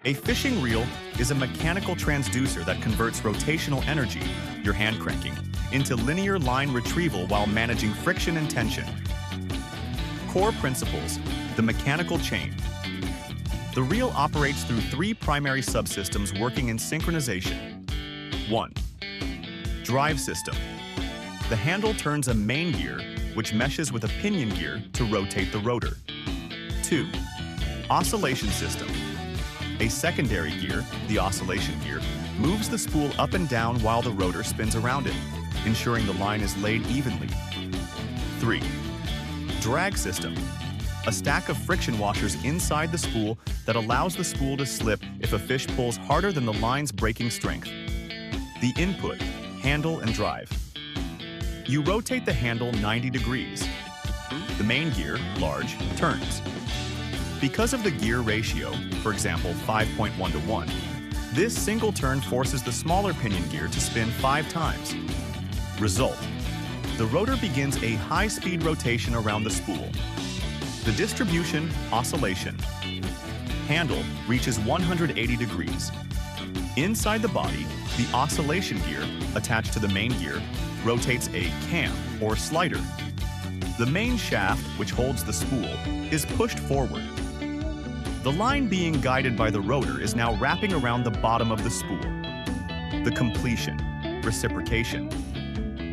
A fishing reel is a mechanical transducer that converts rotational energy, your hand cranking, into linear line retrieval while managing friction and tension. Core principles: the mechanical chain. The reel operates through three primary subsystems working in synchronization. 1. Drive system. The handle turns a main gear, which meshes with a pinion gear to rotate the rotor. 2. Oscillation system. A secondary gear, the oscillation gear, moves the spool up and down while the rotor spins around it, ensuring the line is laid evenly. 3. Drag system. A stack of friction washers inside the spool that allows the spool to slip if a fish pulls harder than the line's braking strength. The input: handle and drive. You rotate the handle 90 degrees. The main gear, large, turns. Because of the gear ratio, for example 5.1 to 1, this single turn forces the smaller pinion gear to spin 5 times. Result: the rotor begins a high-speed rotation around the spool. The distribution, oscillation. Handle reaches 180 degrees. Inside the body, the oscillation gear, attached to the main gear, rotates a cam, or slider. The main shaft, which holds the spool, is pushed forward. The line being guided by the rotor is now wrapping around the bottom of the spool. The completion, reciprocation.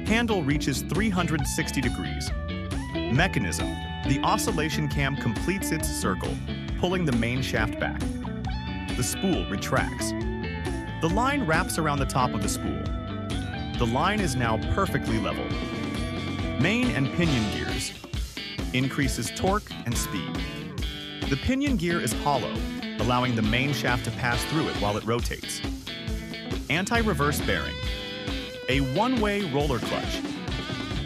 Handle reaches 360 degrees. Mechanism: the oscillation cam completes its circle, pulling the main shaft back. The spool retracts. The line wraps around the top of the spool. The line is now perfectly level. Main and pinion gears. Increases torque and speed. The pinion gear is hollow, allowing the main shaft to pass through it while it rotates. Anti-reverse bearing. A one-way roller clutch.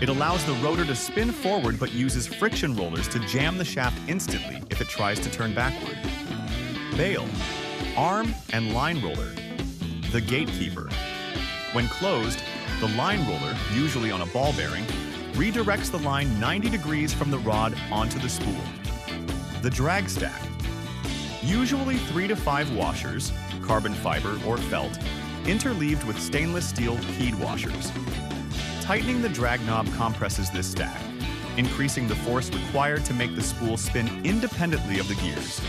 It allows the rotor to spin forward but uses friction rollers to jam the shaft instantly if it tries to turn backward. Bail. Arm and line roller. The gatekeeper. When closed, the line roller, usually on a ball bearing, redirects the line 90 degrees from the rod onto the spool. The drag stack. Usually 3 to 5 washers, carbon fiber or felt, interleaved with stainless steel keyed washers. Tightening the drag knob compresses this stack, increasing the force required to make the spool spin independently of the gears.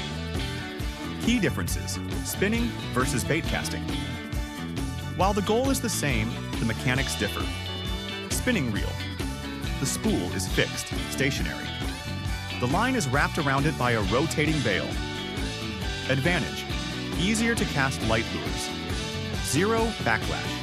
Key differences: spinning versus bait casting. While the goal is the same, the mechanics differ. Spinning reel. The spool is fixed, stationary. The line is wrapped around it by a rotating bail. Advantage: easier to cast light lures. Zero backlash.